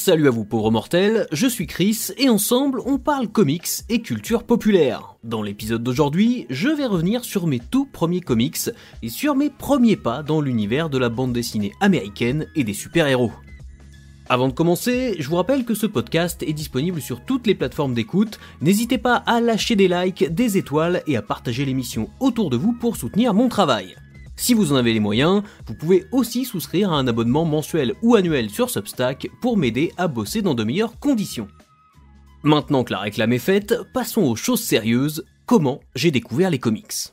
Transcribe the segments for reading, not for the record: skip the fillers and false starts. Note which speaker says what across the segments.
Speaker 1: Salut à vous pauvres mortels, je suis Chris et ensemble on parle comics et culture populaire. Dans l'épisode d'aujourd'hui, je vais revenir sur mes tout premiers comics et sur mes premiers pas dans l'univers de la bande dessinée américaine et des super-héros. Avant de commencer, je vous rappelle que ce podcast est disponible sur toutes les plateformes d'écoute, n'hésitez pas à lâcher des likes, des étoiles et à partager l'émission autour de vous pour soutenir mon travail. Si vous en avez les moyens, vous pouvez aussi souscrire à un abonnement mensuel ou annuel sur Substack pour m'aider à bosser dans de meilleures conditions. Maintenant que la réclame est faite, passons aux choses sérieuses, comment j'ai découvert les comics.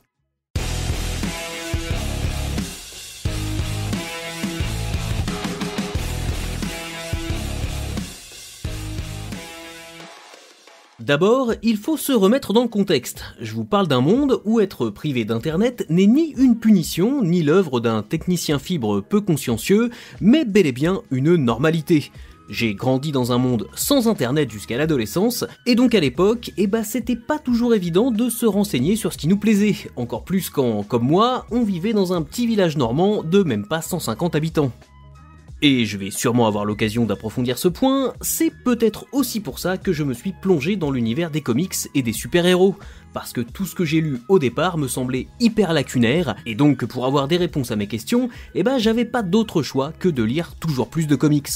Speaker 1: D'abord, il faut se remettre dans le contexte. Je vous parle d'un monde où être privé d'internet n'est ni une punition, ni l'œuvre d'un technicien fibre peu consciencieux, mais bel et bien une normalité. J'ai grandi dans un monde sans internet jusqu'à l'adolescence, et donc à l'époque, c'était pas toujours évident de se renseigner sur ce qui nous plaisait, encore plus quand, comme moi, on vivait dans un petit village normand de même pas 150 habitants. Et je vais sûrement avoir l'occasion d'approfondir ce point, c'est peut-être aussi pour ça que je me suis plongé dans l'univers des comics et des super-héros, parce que tout ce que j'ai lu au départ me semblait hyper lacunaire, et donc pour avoir des réponses à mes questions, j'avais pas d'autre choix que de lire toujours plus de comics.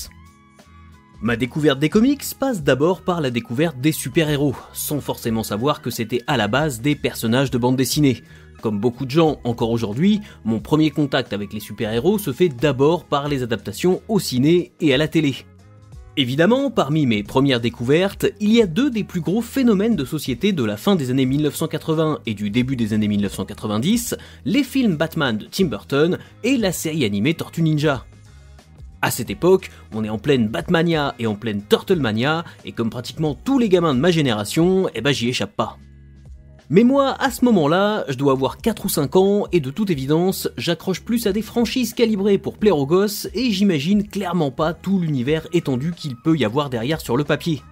Speaker 1: Ma découverte des comics passe d'abord par la découverte des super-héros, sans forcément savoir que c'était à la base des personnages de bande dessinée. Comme beaucoup de gens encore aujourd'hui, mon premier contact avec les super-héros se fait d'abord par les adaptations au ciné et à la télé. Évidemment, parmi mes premières découvertes, il y a deux des plus gros phénomènes de société de la fin des années 1980 et du début des années 1990, les films Batman de Tim Burton et la série animée Tortue Ninja. À cette époque, on est en pleine Batmania et en pleine Turtlemania, et comme pratiquement tous les gamins de ma génération, j'y échappe pas. Mais moi, à ce moment-là, je dois avoir 4 ou 5 ans, et de toute évidence, j'accroche plus à des franchises calibrées pour plaire aux gosses, et j'imagine clairement pas tout l'univers étendu qu'il peut y avoir derrière sur le papier.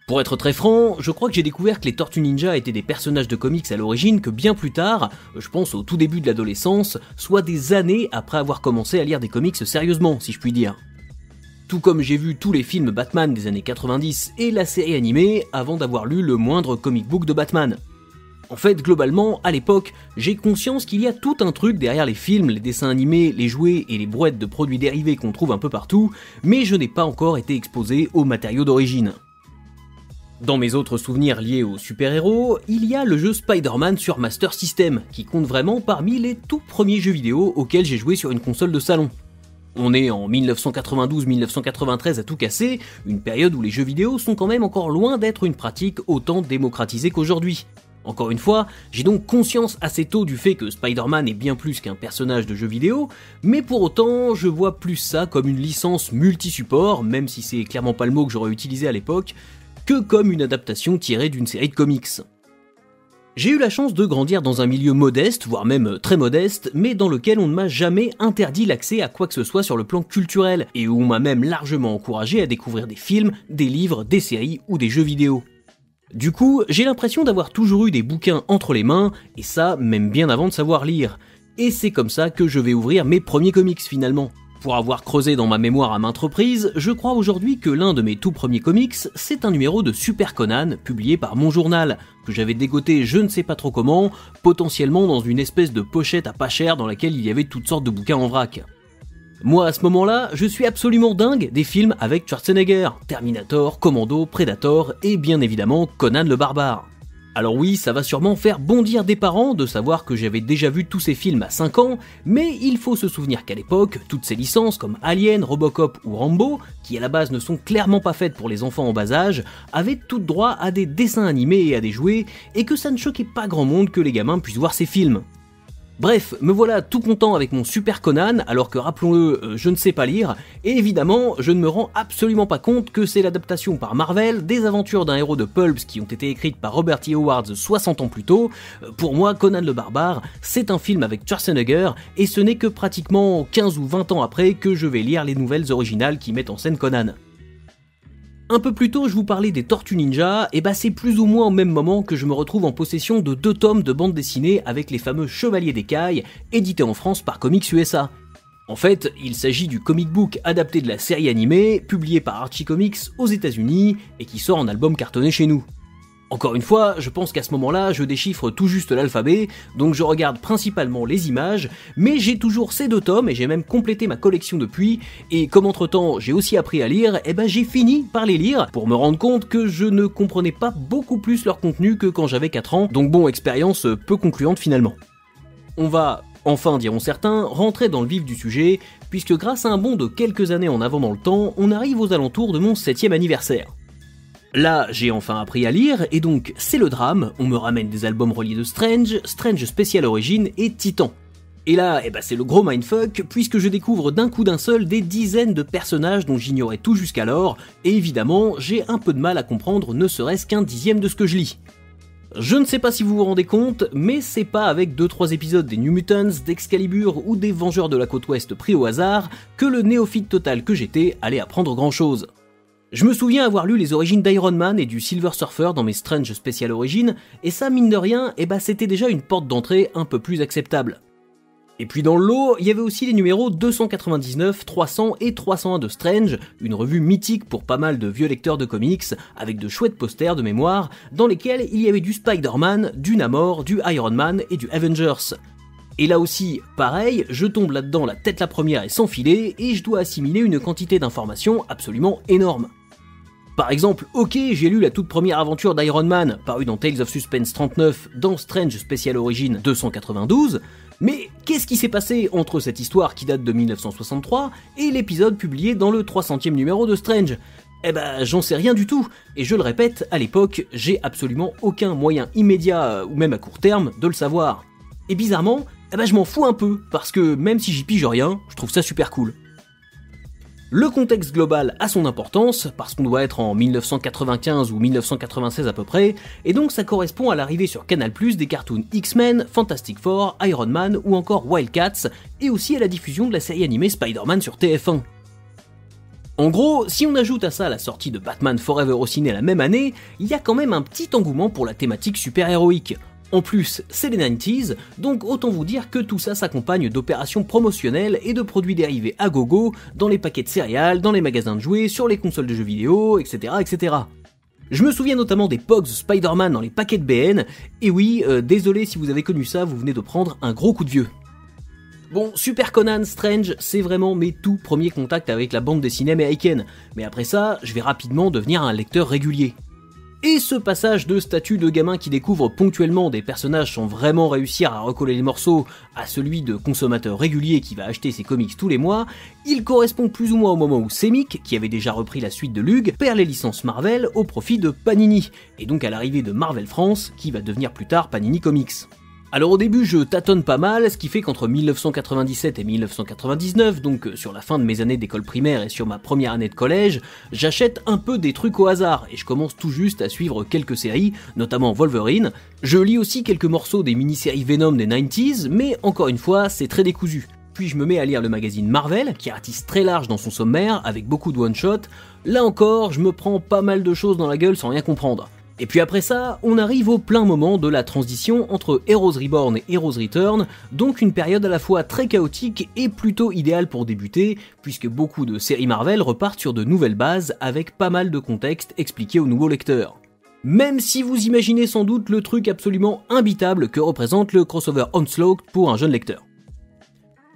Speaker 1: Pour être très franc, je crois que j'ai découvert que les Tortues Ninja étaient des personnages de comics à l'origine que bien plus tard, je pense au tout début de l'adolescence, soit des années après avoir commencé à lire des comics sérieusement, si je puis dire. Tout comme j'ai vu tous les films Batman des années 90 et la série animée avant d'avoir lu le moindre comic book de Batman. En fait, globalement, à l'époque, j'ai conscience qu'il y a tout un truc derrière les films, les dessins animés, les jouets et les brouettes de produits dérivés qu'on trouve un peu partout, mais je n'ai pas encore été exposé aux matériaux d'origine. Dans mes autres souvenirs liés aux super-héros, il y a le jeu Spider-Man sur Master System, qui compte vraiment parmi les tout premiers jeux vidéo auxquels j'ai joué sur une console de salon. On est en 1992-1993 à tout casser, une période où les jeux vidéo sont quand même encore loin d'être une pratique autant démocratisée qu'aujourd'hui. Encore une fois, j'ai donc conscience assez tôt du fait que Spider-Man est bien plus qu'un personnage de jeu vidéo, mais pour autant, je vois plus ça comme une licence multi-support, même si c'est clairement pas le mot que j'aurais utilisé à l'époque, que comme une adaptation tirée d'une série de comics. J'ai eu la chance de grandir dans un milieu modeste, voire même très modeste, mais dans lequel on ne m'a jamais interdit l'accès à quoi que ce soit sur le plan culturel, et où on m'a même largement encouragé à découvrir des films, des livres, des séries ou des jeux vidéo. Du coup, j'ai l'impression d'avoir toujours eu des bouquins entre les mains, et ça même bien avant de savoir lire. Et c'est comme ça que je vais ouvrir mes premiers comics finalement. Pour avoir creusé dans ma mémoire à maintes reprises, je crois aujourd'hui que l'un de mes tout premiers comics, c'est un numéro de Super Conan, publié par Mon Journal, que j'avais dégoté je ne sais pas trop comment, potentiellement dans une espèce de pochette à pas cher dans laquelle il y avait toutes sortes de bouquins en vrac. Moi, à ce moment-là, je suis absolument dingue des films avec Schwarzenegger, Terminator, Commando, Predator et bien évidemment Conan le Barbare. Alors oui, ça va sûrement faire bondir des parents de savoir que j'avais déjà vu tous ces films à 5 ans, mais il faut se souvenir qu'à l'époque, toutes ces licences comme Alien, Robocop ou Rambo, qui à la base ne sont clairement pas faites pour les enfants en bas âge, avaient toutes droit à des dessins animés et à des jouets, et que ça ne choquait pas grand monde que les gamins puissent voir ces films. Bref, me voilà tout content avec mon Super Conan, alors que rappelons-le, je ne sais pas lire, et évidemment, je ne me rends absolument pas compte que c'est l'adaptation par Marvel des aventures d'un héros de pulps qui ont été écrites par Robert E. Howard 60 ans plus tôt. Pour moi, Conan le Barbare, c'est un film avec Schwarzenegger, et ce n'est que pratiquement 15 ou 20 ans après que je vais lire les nouvelles originales qui mettent en scène Conan. Un peu plus tôt, je vous parlais des Tortues Ninja, et c'est plus ou moins au même moment que je me retrouve en possession de 2 tomes de bande dessinée avec les fameux Chevaliers d'Écaille, édités en France par Comics USA. En fait, il s'agit du comic book adapté de la série animée, publié par Archie Comics aux États-Unis et qui sort en album cartonné chez nous. Encore une fois, je pense qu'à ce moment-là, je déchiffre tout juste l'alphabet, donc je regarde principalement les images, mais j'ai toujours ces 2 tomes et j'ai même complété ma collection depuis, et comme entre-temps j'ai aussi appris à lire, j'ai fini par les lire pour me rendre compte que je ne comprenais pas beaucoup plus leur contenu que quand j'avais 4 ans, donc bon, expérience peu concluante finalement. On va, enfin diront certains, rentrer dans le vif du sujet, puisque grâce à un bond de quelques années en avant dans le temps, on arrive aux alentours de mon 7e anniversaire. Là, j'ai enfin appris à lire, et donc c'est le drame, on me ramène des albums reliés de Strange, Strange Special Origin et Titan. Et là, c'est le gros mindfuck, puisque je découvre d'un coup d'un seul des dizaines de personnages dont j'ignorais tout jusqu'alors, et évidemment, j'ai un peu de mal à comprendre ne serait-ce qu'un dixième de ce que je lis. Je ne sais pas si vous vous rendez compte, mais c'est pas avec 2-3 épisodes des New Mutants, d'Excalibur ou des Vengeurs de la Côte Ouest pris au hasard que le néophyte total que j'étais allait apprendre grand chose. Je me souviens avoir lu les origines d'Iron Man et du Silver Surfer dans mes Strange Special Origins, et ça, mine de rien, c'était déjà une porte d'entrée un peu plus acceptable. Et puis dans le lot, il y avait aussi les numéros 299, 300 et 301 de Strange, une revue mythique pour pas mal de vieux lecteurs de comics, avec de chouettes posters de mémoire, dans lesquels il y avait du Spider-Man, du Namor, du Iron Man et du Avengers. Et là aussi, pareil, je tombe là-dedans la tête la première et sans filet, et je dois assimiler une quantité d'informations absolument énorme. Par exemple, ok, j'ai lu la toute première aventure d'Iron Man, parue dans Tales of Suspense 39, dans Strange Special Origin 292, mais qu'est-ce qui s'est passé entre cette histoire qui date de 1963 et l'épisode publié dans le 300e numéro de Strange ? J'en sais rien du tout, et je le répète, à l'époque, j'ai absolument aucun moyen immédiat, ou même à court terme, de le savoir. Et bizarrement, je m'en fous un peu, parce que même si j'y pige rien, je trouve ça super cool. Le contexte global a son importance, parce qu'on doit être en 1995 ou 1996 à peu près, et donc ça correspond à l'arrivée sur Canal+ des cartoons X-Men, Fantastic Four, Iron Man ou encore Wildcats, et aussi à la diffusion de la série animée Spider-Man sur TF1. En gros, si on ajoute à ça la sortie de Batman Forever au ciné la même année, il y a quand même un petit engouement pour la thématique super-héroïque. En plus, c'est les 90s, donc autant vous dire que tout ça s'accompagne d'opérations promotionnelles et de produits dérivés à gogo dans les paquets de céréales, dans les magasins de jouets, sur les consoles de jeux vidéo, etc. etc. Je me souviens notamment des Pogs Spider-Man dans les paquets de BN, et oui, désolé si vous avez connu ça, vous venez de prendre un gros coup de vieux. Bon, Super Conan, Strange, c'est vraiment mes tout premiers contacts avec la bande dessinée américaine, mais après ça, je vais rapidement devenir un lecteur régulier. Et ce passage de statut de gamin qui découvre ponctuellement des personnages sans vraiment réussir à recoller les morceaux à celui de consommateur régulier qui va acheter ses comics tous les mois, il correspond plus ou moins au moment où Semic, qui avait déjà repris la suite de Lug, perd les licences Marvel au profit de Panini, et donc à l'arrivée de Marvel France, qui va devenir plus tard Panini Comics. Alors au début je tâtonne pas mal, ce qui fait qu'entre 1997 et 1999, donc sur la fin de mes années d'école primaire et sur ma première année de collège, j'achète un peu des trucs au hasard, et je commence tout juste à suivre quelques séries, notamment Wolverine. Je lis aussi quelques morceaux des mini-séries Venom des 90s, mais encore une fois, c'est très décousu. Puis je me mets à lire le magazine Marvel, qui ratisse très large dans son sommaire, avec beaucoup de one-shot. Là encore, je me prends pas mal de choses dans la gueule sans rien comprendre. Et puis après ça, on arrive au plein moment de la transition entre Heroes Reborn et Heroes Return, donc une période à la fois très chaotique et plutôt idéale pour débuter, puisque beaucoup de séries Marvel repartent sur de nouvelles bases avec pas mal de contexte expliqué aux nouveaux lecteurs. Même si vous imaginez sans doute le truc absolument imbitable que représente le crossover Onslaught pour un jeune lecteur.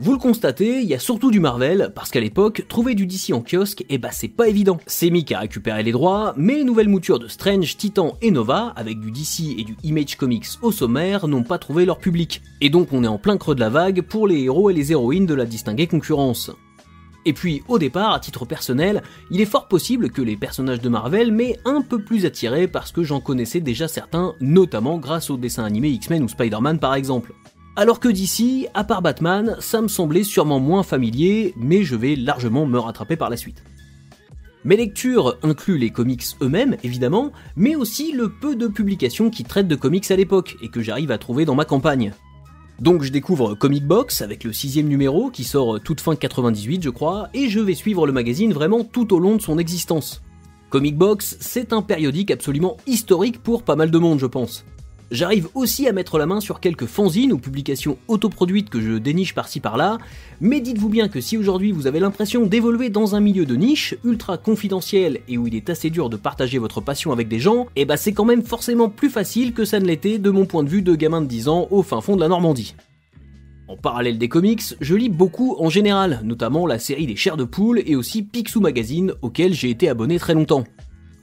Speaker 1: Vous le constatez, il y a surtout du Marvel, parce qu'à l'époque, trouver du DC en kiosque, c'est pas évident. Semic a récupéré les droits, mais les nouvelles moutures de Strange, Titan et Nova, avec du DC et du Image Comics au sommaire, n'ont pas trouvé leur public. Et donc on est en plein creux de la vague pour les héros et les héroïnes de la distinguée concurrence. Et puis, au départ, à titre personnel, il est fort possible que les personnages de Marvel m'aient un peu plus attiré parce que j'en connaissais déjà certains, notamment grâce aux dessins animés X-Men ou Spider-Man par exemple. Alors que d'ici, à part Batman, ça me semblait sûrement moins familier, mais je vais largement me rattraper par la suite. Mes lectures incluent les comics eux-mêmes, évidemment, mais aussi le peu de publications qui traitent de comics à l'époque, et que j'arrive à trouver dans ma campagne. Donc je découvre Comic Box, avec le 6e numéro, qui sort toute fin 98 je crois, et je vais suivre le magazine vraiment tout au long de son existence. Comic Box, c'est un périodique absolument historique pour pas mal de monde je pense. J'arrive aussi à mettre la main sur quelques fanzines ou publications autoproduites que je déniche par-ci par-là, mais dites-vous bien que si aujourd'hui vous avez l'impression d'évoluer dans un milieu de niche, ultra confidentiel et où il est assez dur de partager votre passion avec des gens, et bah c'est quand même forcément plus facile que ça ne l'était de mon point de vue de gamin de 10 ans au fin fond de la Normandie. En parallèle des comics, je lis beaucoup en général, notamment la série des Chairs de Poule et aussi Picsou Magazine auquel j'ai été abonné très longtemps.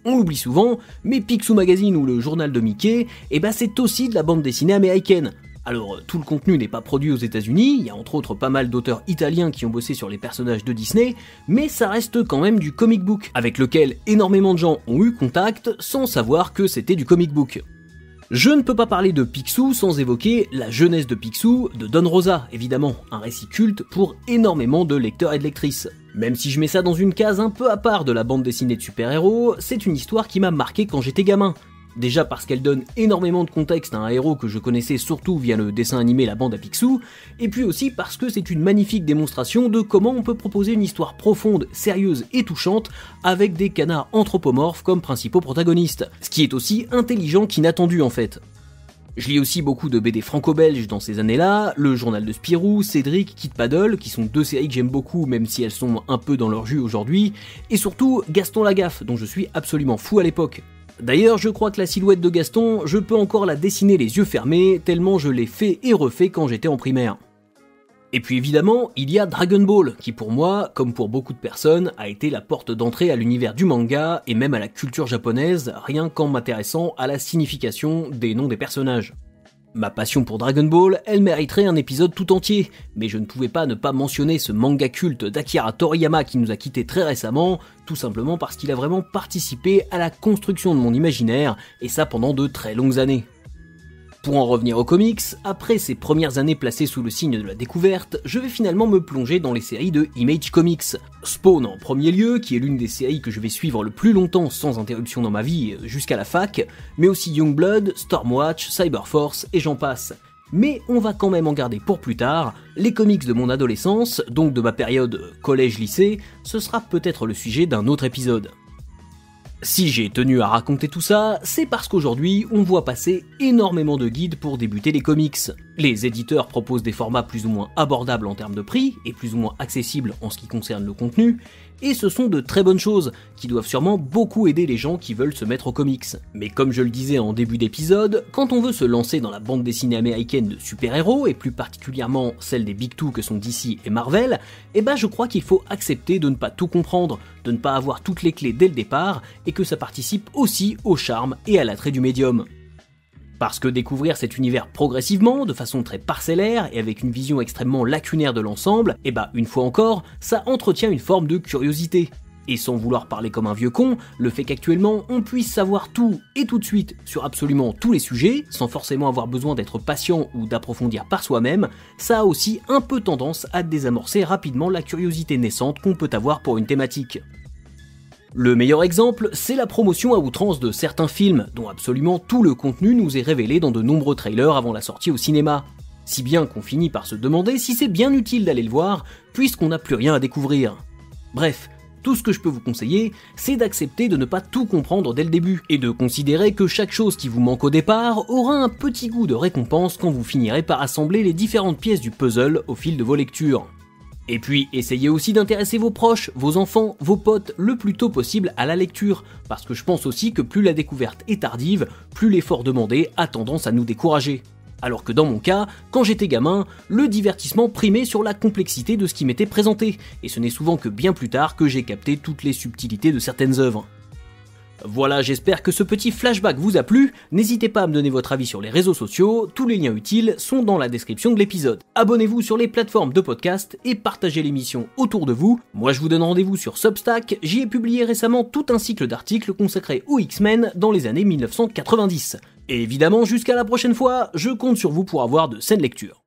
Speaker 1: On l'oublie souvent, mais Picsou Magazine ou le journal de Mickey, c'est aussi de la bande dessinée américaine. Alors tout le contenu n'est pas produit aux États-Unis, il y a entre autres pas mal d'auteurs italiens qui ont bossé sur les personnages de Disney, mais ça reste quand même du comic book, avec lequel énormément de gens ont eu contact sans savoir que c'était du comic book. Je ne peux pas parler de Picsou sans évoquer la jeunesse de Picsou de Don Rosa, évidemment, un récit culte pour énormément de lecteurs et de lectrices. Même si je mets ça dans une case un peu à part de la bande dessinée de super-héros, c'est une histoire qui m'a marqué quand j'étais gamin. Déjà parce qu'elle donne énormément de contexte à un héros que je connaissais surtout via le dessin animé La Bande à Picsou, et puis aussi parce que c'est une magnifique démonstration de comment on peut proposer une histoire profonde, sérieuse et touchante avec des canards anthropomorphes comme principaux protagonistes, ce qui est aussi intelligent qu'inattendu en fait. Je lis aussi beaucoup de BD franco-belges dans ces années-là, le journal de Spirou, Cédric, Kid Paddle, qui sont deux séries que j'aime beaucoup même si elles sont un peu dans leur jus aujourd'hui, et surtout Gaston Lagaffe, dont je suis absolument fou à l'époque. D'ailleurs, je crois que la silhouette de Gaston, je peux encore la dessiner les yeux fermés, tellement je l'ai fait et refait quand j'étais en primaire. Et puis évidemment, il y a Dragon Ball, qui pour moi, comme pour beaucoup de personnes, a été la porte d'entrée à l'univers du manga et même à la culture japonaise, rien qu'en m'intéressant à la signification des noms des personnages. Ma passion pour Dragon Ball, elle mériterait un épisode tout entier, mais je ne pouvais pas ne pas mentionner ce manga culte d'Akira Toriyama qui nous a quittés très récemment, tout simplement parce qu'il a vraiment participé à la construction de mon imaginaire, et ça pendant de très longues années. Pour en revenir aux comics, après ces premières années placées sous le signe de la découverte, je vais finalement me plonger dans les séries de Image Comics. Spawn en premier lieu, qui est l'une des séries que je vais suivre le plus longtemps sans interruption dans ma vie jusqu'à la fac, mais aussi Youngblood, Stormwatch, Cyberforce et j'en passe. Mais on va quand même en garder pour plus tard, les comics de mon adolescence, donc de ma période collège-lycée, ce sera peut-être le sujet d'un autre épisode. Si j'ai tenu à raconter tout ça, c'est parce qu'aujourd'hui, on voit passer énormément de guides pour débuter les comics. Les éditeurs proposent des formats plus ou moins abordables en termes de prix, et plus ou moins accessibles en ce qui concerne le contenu, et ce sont de très bonnes choses, qui doivent sûrement beaucoup aider les gens qui veulent se mettre aux comics. Mais comme je le disais en début d'épisode, quand on veut se lancer dans la bande dessinée américaine de super-héros, et plus particulièrement celle des Big Two que sont DC et Marvel, je crois qu'il faut accepter de ne pas tout comprendre, de ne pas avoir toutes les clés dès le départ, et que ça participe aussi au charme et à l'attrait du médium. Parce que découvrir cet univers progressivement, de façon très parcellaire et avec une vision extrêmement lacunaire de l'ensemble, une fois encore, ça entretient une forme de curiosité. Et sans vouloir parler comme un vieux con, le fait qu'actuellement on puisse savoir tout et tout de suite sur absolument tous les sujets, sans forcément avoir besoin d'être patient ou d'approfondir par soi-même, ça a aussi un peu tendance à désamorcer rapidement la curiosité naissante qu'on peut avoir pour une thématique. Le meilleur exemple, c'est la promotion à outrance de certains films, dont absolument tout le contenu nous est révélé dans de nombreux trailers avant la sortie au cinéma. Si bien qu'on finit par se demander si c'est bien utile d'aller le voir, puisqu'on n'a plus rien à découvrir. Bref, tout ce que je peux vous conseiller, c'est d'accepter de ne pas tout comprendre dès le début, et de considérer que chaque chose qui vous manque au départ aura un petit goût de récompense quand vous finirez par assembler les différentes pièces du puzzle au fil de vos lectures. Et puis, essayez aussi d'intéresser vos proches, vos enfants, vos potes le plus tôt possible à la lecture, parce que je pense aussi que plus la découverte est tardive, plus l'effort demandé a tendance à nous décourager. Alors que dans mon cas, quand j'étais gamin, le divertissement primait sur la complexité de ce qui m'était présenté, et ce n'est souvent que bien plus tard que j'ai capté toutes les subtilités de certaines œuvres. Voilà, j'espère que ce petit flashback vous a plu, n'hésitez pas à me donner votre avis sur les réseaux sociaux, tous les liens utiles sont dans la description de l'épisode. Abonnez-vous sur les plateformes de podcast et partagez l'émission autour de vous. Moi je vous donne rendez-vous sur Substack, j'y ai publié récemment tout un cycle d'articles consacrés aux X-Men dans les années 1990. Et évidemment, jusqu'à la prochaine fois, je compte sur vous pour avoir de saines lectures.